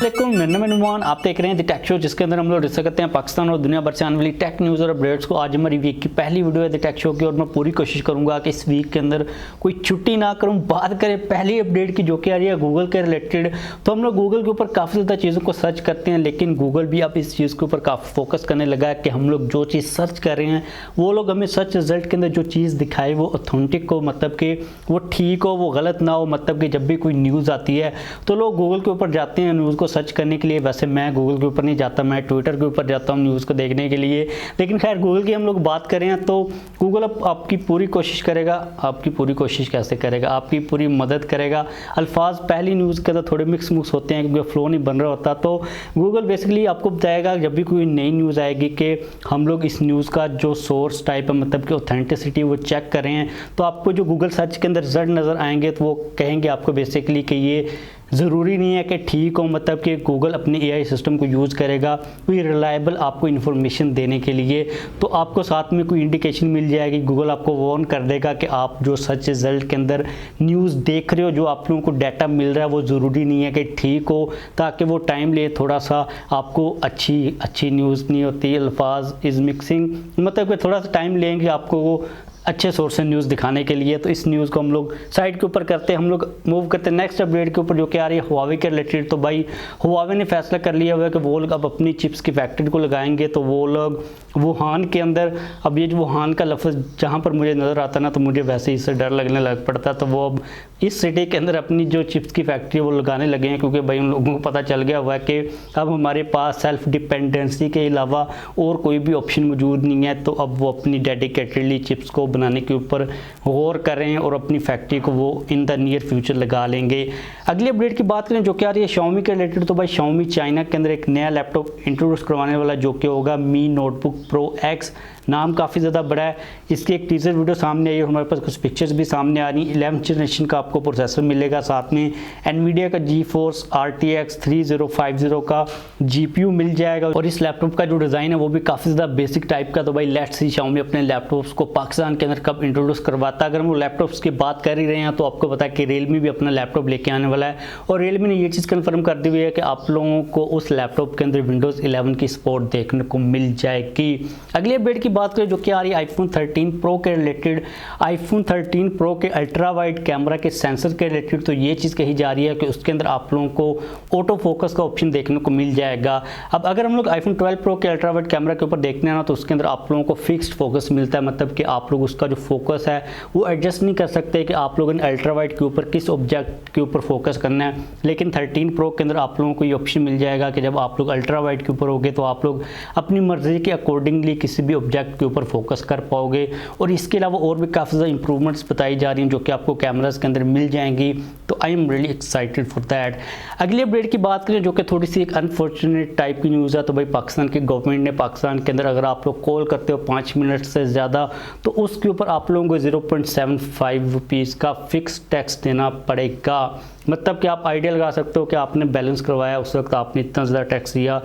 मेरा नाम अनुमान, आप देख रहे हैं द टेक शो, जिसके अंदर हम लोग डिस्कस करते हैं पाकिस्तान और दुनिया भर से आने वाली टेक न्यूज़ और अपडेट्स को। आज हमारी वीक की पहली वीडियो है द टेक शो की और मैं पूरी कोशिश करूंगा कि इस वीक के अंदर कोई छुट्टी ना करूं। बात करें पहली अपडेट की, जो कि आ रही है गूगल के रिलेटेड। तो हम लोग गूगल के ऊपर काफ़ी ज़्यादा चीज़ों को सर्च करते हैं, लेकिन गूगल भी अब इस चीज़ के ऊपर काफ़ी फोकस करने लगा है कि हम लोग जो चीज़ सर्च कर रहे हैं वो लोग हमें सर्च रिजल्ट के अंदर जो चीज़ दिखाए वो ऑथेंटिक हो, मतलब कि वो ठीक हो, वो गलत ना हो। मतलब कि जब भी कोई न्यूज़ आती है तो लोग गूगल के ऊपर जाते हैं न्यूज़ को सर्च करने के लिए। वैसे मैं गूगल के ऊपर नहीं जाता, मैं ट्विटर के ऊपर जाता हूँ न्यूज़ को देखने के लिए। लेकिन खैर गूगल की हम लोग बात करें तो गूगल अब आपकी पूरी कोशिश करेगा। आपकी पूरी कोशिश कैसे करेगा? आपकी पूरी मदद करेगा। अल्फाज पहली न्यूज़ के अंदर थोड़े मिक्स होते हैं क्योंकि फ्लो नहीं बन रहा होता। तो गूगल बेसिकली आपको बताएगा जब भी कोई नई न्यूज़ आएगी कि हम लोग इस न्यूज़ का जो सोर्स टाइप है, मतलब कि ऑथेंटिसिटी, वो चेक कर रहे हैं। तो आपको जो गूगल सर्च के अंदर रिजल्ट नज़र आएंगे तो वो कहेंगे आपको बेसिकली कि ये ज़रूरी नहीं है कि ठीक हो, मतलब कि गूगल अपने एआई सिस्टम को यूज़ करेगा कोई रिलायबल आपको इन्फॉर्मेशन देने के लिए। तो आपको साथ में कोई इंडिकेशन मिल जाएगी, गूगल आपको वार्न कर देगा कि आप जो सर्च रिजल्ट के अंदर न्यूज़ देख रहे हो, जो आप लोगों को डाटा मिल रहा है वो ज़रूरी नहीं है कि ठीक हो, ताकि वो टाइम ले थोड़ा सा। आपको अच्छी न्यूज़ नहीं होती, अल्फाज इज़ मिक्सिंग, मतलब कि थोड़ा सा टाइम लेंगे आपको वो अच्छे सोर्स से न्यूज़ दिखाने के लिए। तो इस न्यूज़ को हम लोग साइड के ऊपर करते हैं, हम लोग मूव करते हैं नेक्स्ट अपडेट के ऊपर, जो कि आ रही है हुआवे के रिलेटेड। तो भाई हुआवे ने फैसला कर लिया हुआ है कि वो लोग अब अपनी चिप्स की फैक्ट्री को लगाएंगे। तो वो लोग वुहान के अंदर, अब ये जो वुहान का लफ्ज़ जहाँ पर मुझे नज़र आता ना तो मुझे वैसे ही इससे डर लगने लग पड़ता। तो वो अब इस सिटी के अंदर अपनी जो चिप्स की फैक्ट्री वो लगाने लगे हैं, क्योंकि भाई उन लोगों को पता चल गया हुआ है कि अब हमारे पास सेल्फ डिपेंडेंसी के अलावा और कोई भी ऑप्शन मौजूद नहीं है। तो अब वो अपनी डेडिकेटेडली चिप्स को बनाने के ऊपर गौर कर रहे हैं और अपनी फैक्ट्री को वो इन द नियर फ्यूचर लगा लेंगे। अगली अपडेट की बात करें जो कि आ रही है शाओमी के रिलेटेड। तो भाई शाओमी चाइना के अंदर एक नया लैपटॉप इंट्रोड्यूस करवाने वाला, जो कि होगा मी नोटबुक प्रो एक्स। नाम काफ़ी ज़्यादा बड़ा है। इसकी एक टीजर वीडियो सामने आई है, हमारे पास कुछ पिक्चर्स भी सामने आ रही हैं। 11th जनरेशन का आपको प्रोसेसर मिलेगा, साथ में एनवीडिया का GeForce RTX 3050 का GPU मिल जाएगा। और इस लैपटॉप का जो डिज़ाइन है वो भी काफ़ी ज़्यादा बेसिक टाइप का। तो भाई लेट्स सी शाओमी अपने लैपटॉप्स को पाकिस्तान के अंदर कब इंट्रोड्यूस करवाता है। अगर हम वो लैपटॉप्स की बात कर ही रहे हैं तो आपको पता है कि रियलमी भी अपना लैपटॉप लेके आने वाला है, और रियलमी ने ये चीज़ कन्फर्म कर दी हुई है कि आप लोगों को उस लैपटॉप के अंदर विंडोज़ 11 की सपोर्ट देखने को मिल जाएगी। अगली अपडेट की बात करें जो कि आ रही है आईफोन 13 प्रो के रिलेटेड। आईफोन 13 प्रो के अल्ट्रा वाइड कैमरा के सेंसर के रिलेटेड तो ये चीज़ कही जा रही है कि उसके अंदर आप लोगों को ऑटो फोकस का ऑप्शन देखने को मिल जाएगा। अब अगर हम लोग आईफोन 12 प्रो के अल्ट्रा वाइड कैमरा के ऊपर देखते हैं ना तो उसके अंदर आप लोगों को फिक्स्ड फोकस मिलता है, मतलब कि आप लोग उसका जो फोकस है वो एडजस्ट नहीं कर सकते कि आप लोगों ने अल्ट्रा वाइड के ऊपर किस ऑब्जेक्ट के ऊपर फोकस करना है। लेकिन 13 प्रो के अंदर आप लोगों को ये ऑप्शन मिल जाएगा कि जब आप लोग अल्ट्रा वाइड के ऊपर होगे तो आप लोग अपनी मर्जी के अकॉर्डिंगली किसी भी ऑब्जेक्ट के ऊपर फोकस कर पाओगे। और इसके अलावा और भी काफ़ी ज़्यादा इंप्रूवमेंट्स बताई जा रही हैं जो कि आपको कैमरास के अंदर मिल जाएंगी। तो I am really excited for that. अगली अपडेट की बात करें जो कि थोड़ी सी एक अनफॉर्चुनेट टाइप की न्यूज़ है। तो भाई पाकिस्तान की गवर्नमेंट ने पाकिस्तान के अंदर अगर आप लोग कॉल करते हो 5 मिनट से ज़्यादा तो उसके ऊपर आप लोगों को 0.75 रुपीज़ का फिक्स टैक्स देना पड़ेगा। मतलब कि आप आइडिया लगा सकते हो कि आपने बैलेंस करवाया उस वक्त आपने इतना ज़्यादा टैक्स दिया,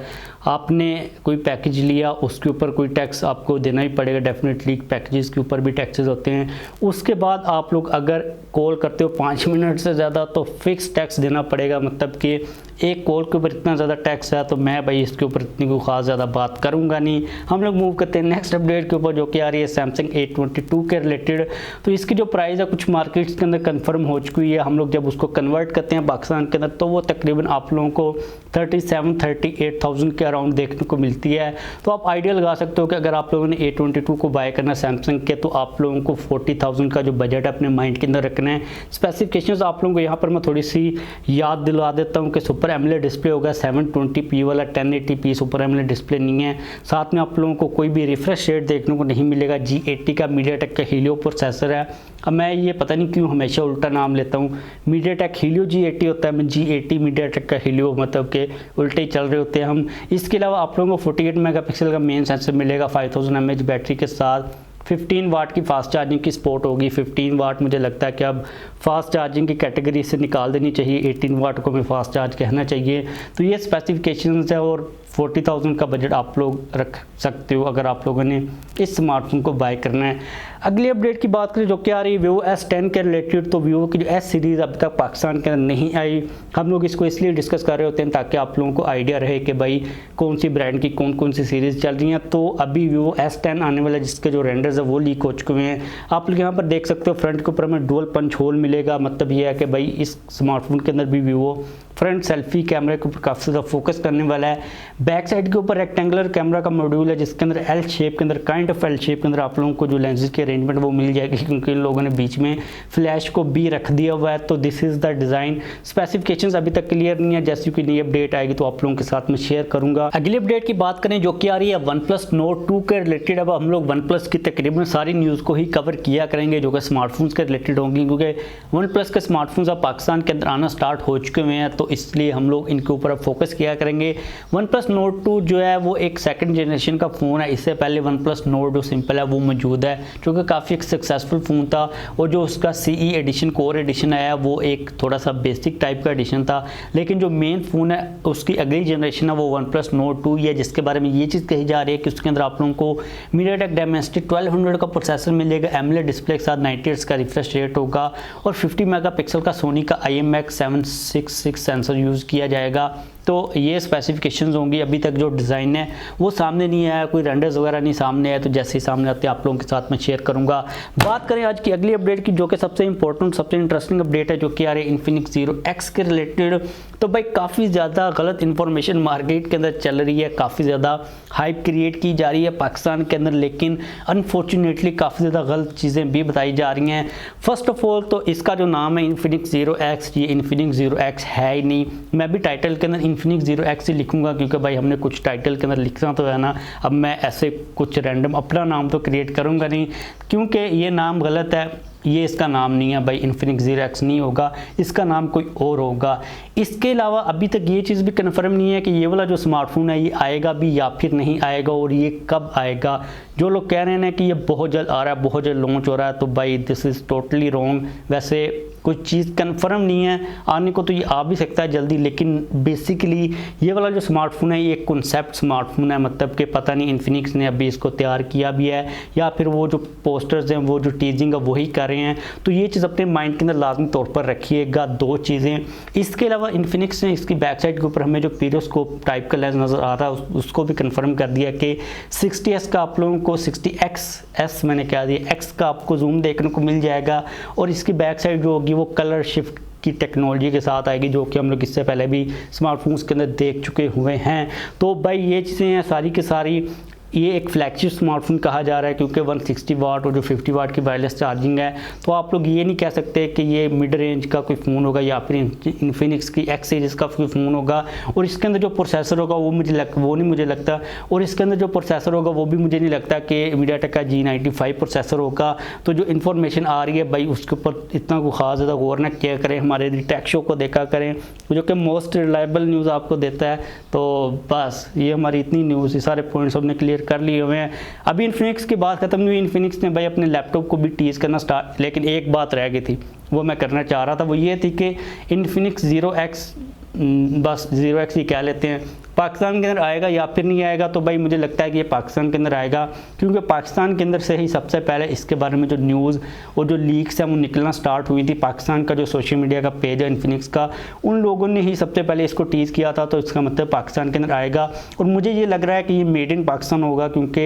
आपने कोई पैकेज लिया उसके ऊपर कोई टैक्स आपको देना ही पड़ेगा। डेफिनेटली पैकेजेस के ऊपर भी टैक्सेस होते हैं। उसके बाद आप लोग अगर कॉल करते हो 5 मिनट से ज़्यादा तो फिक्स टैक्स देना पड़ेगा। मतलब कि एक कॉल के ऊपर इतना ज़्यादा टैक्स है तो मैं भाई इसके ऊपर इतनी कोई ख़ास ज़्यादा बात करूँगा नहीं। हम लोग मूव करते हैं नेक्स्ट अपडेट के ऊपर जो कि आ रही है सैमसंग A22 के रिलेटेड। तो इसकी जो प्राइस है कुछ मार्केट्स के अंदर कंफर्म हो चुकी है। हम लोग जब उसको कन्वर्ट करते हैं पाकिस्तान के अंदर तो वो तकरीबन आप लोगों को 37-38,000 के अराउंड देखने को मिलती है। तो आप आइडिया लगा सकते हो कि अगर आप लोगों ने A22 को बाय करना सैमसंग के तो आप लोगों को 40,000 का जो बजट है अपने माइंड के अंदर रखना है। स्पेसिफिकेशंस आप लोगों को यहाँ पर मैं थोड़ी सी याद दिलवा देता हूँ कि सुपर एमोलेड डिस्प्ले होगा 720p वाला, 1080p सुपर एमोलेड डिस्प्ले नहीं है। साथ में आप लोगों को कोई भी रिफ्रेश रेट देखने को नहीं मिलेगा। G80 का मीडियाटेक का हीलियो प्रोसेसर है। अब मैं ये पता नहीं क्यों हमेशा उल्टा नाम लेता हूँ, मीडियाटेक हीलियो G80 होता है, मैं G80 मीडियाटेक का हीलियो, मतलब के उल्टे ही चल रहे होते हैं हम। इसके अलावा आप लोगों को 48 मेगापिक्सल का मेन सेंसर मिलेगा 5000 mAh बैटरी के साथ। 15 वाट की फास्ट चार्जिंग की सपोर्ट होगी। 15 वाट मुझे लगता है कि अब फास्ट चार्जिंग की कैटेगरी से निकाल देनी चाहिए, 18 वाट को हमें फास्ट चार्ज कहना चाहिए। तो ये स्पेसिफिकेशंस है और 40,000 का बजट आप लोग रख सकते हो अगर आप लोगों ने इस स्मार्टफोन को बाय करना है। अगली अपडेट की बात करें जो कि आ रही है वीवो S10 के रिलेटेड, तो वीवो की जो S सीरीज़ अभी तक पाकिस्तान के अंदर नहीं आई। हम लोग इसको इसलिए डिस्कस कर रहे होते हैं ताकि आप लोगों को आइडिया रहे कि भाई कौन सी ब्रांड की कौन कौन सी सीरीज़ चल रही हैं। तो अभी वीवो S10 आने वाला जिसके जो रेंडर्स है वो लीक हो चुके हैं। आप लोग यहाँ पर देख सकते हो फ्रंट के ऊपर हमें डुअल पंच होल मिलेगा। मतलब ये है कि भाई इस स्मार्टफोन के अंदर भी वीवो फ्रंट सेल्फी कैमरे के ऊपर काफ़ी ज़्यादा फोकस करने वाला है। बैक साइड के ऊपर रेक्टेंगुलर कैमरा का मॉड्यूल है जिसके अंदर एल शेप के अंदर काइंड ऑफ एल शेप के अंदर आप लोगों को जो लेंसेज की अरेंजमेंट वो मिल जाएगी, क्योंकि इन लोगों ने बीच में फ्लैश को भी रख दिया हुआ है। तो this is the design. Specifications अभी तक क्लियर नहीं है, जैसे कि नई अपडेट आएगी तो आप लोगों के साथ में शेयर करूंगा। अगली अपडेट की बात करें जो कि आ रही है OnePlus Nord 2 के रिलेटेड। अब हम लोग OnePlus की तकरीबन सारी न्यूज़ को ही कवर किया करेंगे जो कि स्मार्टफोन्स के रिलेटेड होंगी, क्योंकि OnePlus के स्मार्टफोन्स अब पाकिस्तान के अंदर आना स्टार्ट हो चुके हुए हैं, तो इसलिए हम लोग इनके ऊपर अब फोकस किया करेंगे। OnePlus Nord 2 जो है वो एक सेकंड जनरेशन का फ़ोन है। इससे पहले OnePlus Nord जो सिंपल है वो मौजूद है, जो कि काफ़ी एक सक्सेसफुल फ़ोन था। और जो उसका CE एडिशन कोर एडिशन आया वो एक थोड़ा सा बेसिक टाइप का एडिशन था। लेकिन जो मेन फ़ोन है उसकी अगली जनरेशन है वो OnePlus Nord 2 है, जिसके बारे में ये चीज़ कही जा रही है कि उसके अंदर आप लोगों को MediaTek Dimensity 1200 का प्रोसेसर मिलेगा, AMOLED डिस्प्ले के साथ 90 हर्ट्ज का रिफ्रेश रेट होगा और 50 मेगापिक्सल का सोनी का IMX766 सेंसर यूज़ किया जाएगा। तो ये स्पेसिफिकेशंस होंगी। अभी तक जो डिज़ाइन है वो सामने नहीं आया, कोई रेंडर्स वगैरह नहीं सामने आया, तो जैसे ही सामने आते हैं आप लोगों के साथ में शेयर करूंगा। बात करें आज की अगली अपडेट की जो कि सबसे इंपॉर्टेंट सबसे इंटरेस्टिंग अपडेट है जो कि आ रही है Infinix Zero X के रिलेटेड। तो भाई काफ़ी ज़्यादा गलत इन्फॉर्मेशन मार्केट के अंदर चल रही है, काफ़ी ज़्यादा हाइप क्रिएट की जा रही है पाकिस्तान के अंदर, लेकिन अनफॉर्चुनेटली काफ़ी ज़्यादा गलत चीज़ें भी बताई जा रही हैं। फर्स्ट ऑफ ऑल तो इसका जो नाम है Infinix Zero X, ये Infinix Zero X है ही नहीं। मैं भी टाइटल के अंदर Infinix Zero X ही लिखूंगा, क्योंकि भाई हमने कुछ टाइटल के अंदर लिखना तो है ना। अब मैं ऐसे कुछ रैंडम अपना नाम तो क्रिएट करूंगा नहीं, क्योंकि ये नाम गलत है। ये इसका नाम नहीं है भाई, Infinix Zero X नहीं होगा, इसका नाम कोई और होगा। इसके अलावा अभी तक ये चीज़ भी कन्फर्म नहीं है कि ये वाला जो स्मार्टफोन है ये आएगा भी या फिर नहीं आएगा और ये कब आएगा। जो लोग कह रहे हैं कि ये बहुत जल्द आ रहा है, बहुत जल्द लॉन्च हो रहा है, तो भाई दिस इज़ टोटली रॉन्ग। वैसे कुछ चीज़ कन्फर्म नहीं है, आने को तो ये आ भी सकता है जल्दी, लेकिन बेसिकली ये वाला जो स्मार्टफोन है ये एक कॉन्सेप्ट स्मार्टफोन है। मतलब कि पता नहीं Infinix ने अभी इसको तैयार किया भी है या फिर वो जो पोस्टर्स हैं वो जो टीजिंग है वही कर रहे हैं। तो ये चीज़ अपने माइंड के अंदर लाजमी तौर पर रखिएगा। दो चीज़ें इसके अलावा Infinix ने इसकी बैक साइड के ऊपर हमें जो पीरियोस्कोप टाइप का लेंस नज़र आ रहा है उसको भी कन्फर्म कर दिया कि 60S का आप लोगों को 60X मैंने कह दिया X का आपको जूम देखने को मिल जाएगा। और इसकी बैक साइड जो होगी वो कलर शिफ्ट की टेक्नोलॉजी के साथ आएगी, जो कि हम लोग इससे पहले भी स्मार्टफोन्स के अंदर देख चुके हुए हैं। तो भाई ये चीज़ें हैं सारी की सारी। ये एक फ्लैगशिप स्मार्टफोन कहा जा रहा है क्योंकि 160 वाट और जो 50 वाट की वायरलेस चार्जिंग है। तो आप लोग ये नहीं कह सकते कि ये मिड रेंज का कोई फ़ोन होगा या फिर Infinix की X सीरीज़ का कोई फ़ोन होगा। और इसके अंदर जो प्रोसेसर होगा वो नहीं मुझे लगता, और इसके अंदर जो प्रोसेसर होगा वो भी मुझे नहीं लगता कि MediaTek का G95 प्रोसेसर होगा। तो जो इन्फॉर्मेशन आ रही है भाई उसके ऊपर इतना कोई ख़ास ज़्यादा गौर न किया करें, हमारे टेक शो को देखा करें जो कि मोस्ट रिलायबल न्यूज़ आपको देता है। तो बस ये हमारी इतनी न्यूज़, ये सारे पॉइंट्स हमने क्लियर कर लिए हुए हैं। अभी Infinix की बात खत्म नहीं हुई। Infinix ने भाई अपने लैपटॉप को भी टीज़ करना स्टार्ट, लेकिन एक बात रह गई थी वो मैं करना चाह रहा था, वो ये थी कि Infinix Zero X, बस Zero X ही कह लेते हैं, पाकिस्तान के अंदर आएगा या फिर नहीं आएगा। तो भाई मुझे लगता है कि ये पाकिस्तान के अंदर आएगा, क्योंकि पाकिस्तान के अंदर से ही सबसे पहले इसके बारे में जो न्यूज़ और जो लीक्स हैं वो निकलना स्टार्ट हुई थी। पाकिस्तान का जो सोशल मीडिया का पेज है Infinix का, उन लोगों ने ही सबसे पहले इसको टीज़ किया था। तो इसका मतलब पाकिस्तान के अंदर आएगा। और मुझे ये लग रहा है कि ये मेड इन पाकिस्तान होगा, क्योंकि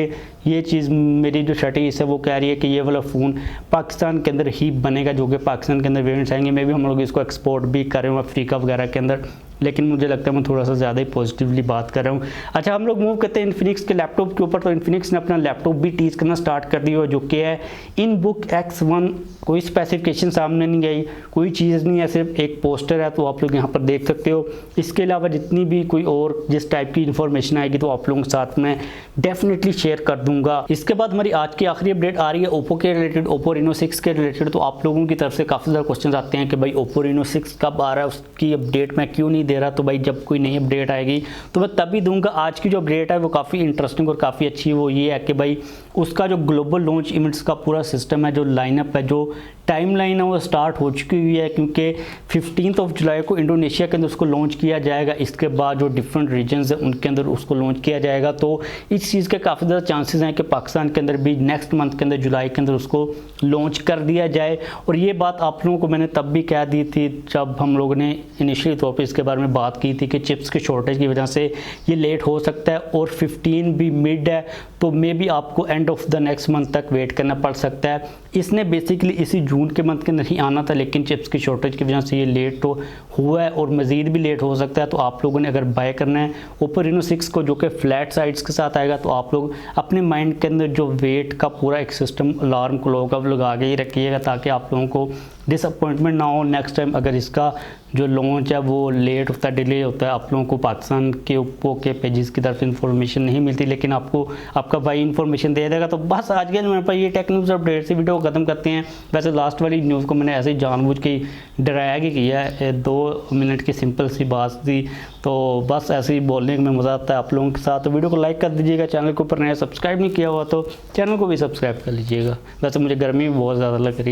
ये चीज़ मेरी जो स्ट्रैटेजी है वो कह रही है कि ये वाला फ़ोन पाकिस्तान के अंदर ही बनेगा, जो कि पाकिस्तान के अंदर वेरिएंट्स आएंगे। मे भी हम लोग इसको एक्सपोर्ट भी कर रहे हो अफ्रीका वगैरह के अंदर, लेकिन मुझे लगता है मैं थोड़ा सा ज़्यादा ही पॉजिटिवली बात कर रहा हूँ। अच्छा, हम लोग मूव करते हैं Infinix के लैपटॉप के ऊपर। तो Infinix ने अपना लैपटॉप भी टीज़ करना स्टार्ट कर दिया, जो कि है InBook X1। कोई स्पेसिफिकेशन सामने नहीं आई, कोई चीज़ नहीं है, सिर्फ एक पोस्टर है, तो आप लोग यहाँ पर देख सकते हो। इसके अलावा जितनी भी कोई और जिस टाइप की इन्फॉर्मेशन आएगी तो आप लोगों के साथ में डेफिनेटली शेयर कर दूंगा। इसके बाद हमारी आज की आखिरी अपडेट आ रही है OPPO के रिलेटेड, OPPO Reno 6 के रिलेटेड। तो आप लोगों की तरफ से काफ़ी ज़्यादा क्वेश्चन आते हैं कि भाई OPPO Reno 6 कब आ रहा है, उसकी अपडेट मैं क्यों नहीं दे रहा, तो भाई जब कोई नई अपडेट आएगी तो मैं तभी दूंगा। आज की जो अपडेट है वो काफ़ी इंटरेस्टिंग और काफ़ी अच्छी है। वो ये है कि भाई उसका जो ग्लोबल लॉन्च इवेंट्स का पूरा सिस्टम है, जो लाइनअप है, जो टाइमलाइन है वो स्टार्ट हो चुकी हुई है, क्योंकि 15 जुलाई को इंडोनेशिया के अंदर उसको लॉन्च किया जाएगा। इसके बाद जो डिफरेंट रीजन्स हैं उनके अंदर उसको लॉन्च किया जाएगा। तो इस चीज़ के काफ़ी ज़्यादा चांसेस हैं कि पाकिस्तान के अंदर भी नेक्स्ट मंथ के अंदर, जुलाई के अंदर उसको लॉन्च कर दिया जाए। और ये बात आप लोगों को मैंने तब भी कह दी थी जब हम लोगों ने इनिशियली तौर पर इसके बारे में बात की थी कि चिप्स की शॉर्टेज की वजह से ये लेट हो सकता है, और 15 भी मिड है, तो मे बी आपको end of the next month तक वेट करना पड़ सकता है। इसने बेसिकली इसी जून के मंथ के अंदर ही आना था, लेकिन चिप्स की शॉर्टेज की वजह से ये लेट तो हुआ है और मज़ीद भी लेट हो सकता है। तो आप लोगों ने अगर बाय करना है ओप्पो रेनो 6 को, जो कि फ्लैट साइड्स के साथ आएगा, तो आप लोग अपने माइंड के अंदर जो वेट का पूरा एक सिस्टम अलार्म क्लॉक का लगा के ही रखिएगा, ताकि आप लोगों को डिसअपॉइंटमेंट ना हो नेक्स्ट टाइम अगर इसका जो लॉन्च है वो लेट होता है, डिले होता है। आप लोगों को पाकिस्तान के ओप्पो के पेजेस की तरफ इन्फॉर्मेशन नहीं मिलती, लेकिन आपको आपका भाई इन्फॉर्मेशन दे देगा। तो बस आज के मेरे पास ये टेक न्यूज़ अपडेट से वीडियो को ख़त्म करते हैं। वैसे लास्ट वाली न्यूज़ को मैंने ऐसे ही जानबूझ के डराया कि किया है, 2 मिनट की सिंपल सी बात थी, तो बस ऐसे ही बोलने में मज़ा आता है आप लोगों के साथ। तो वीडियो को लाइक कर दीजिएगा, चैनल के ऊपर नया सब्सक्राइब नहीं किया हुआ तो चैनल को भी सब्सक्राइब कर लीजिएगा। वैसे मुझे गर्मी भी बहुत ज़्यादा लग रही है।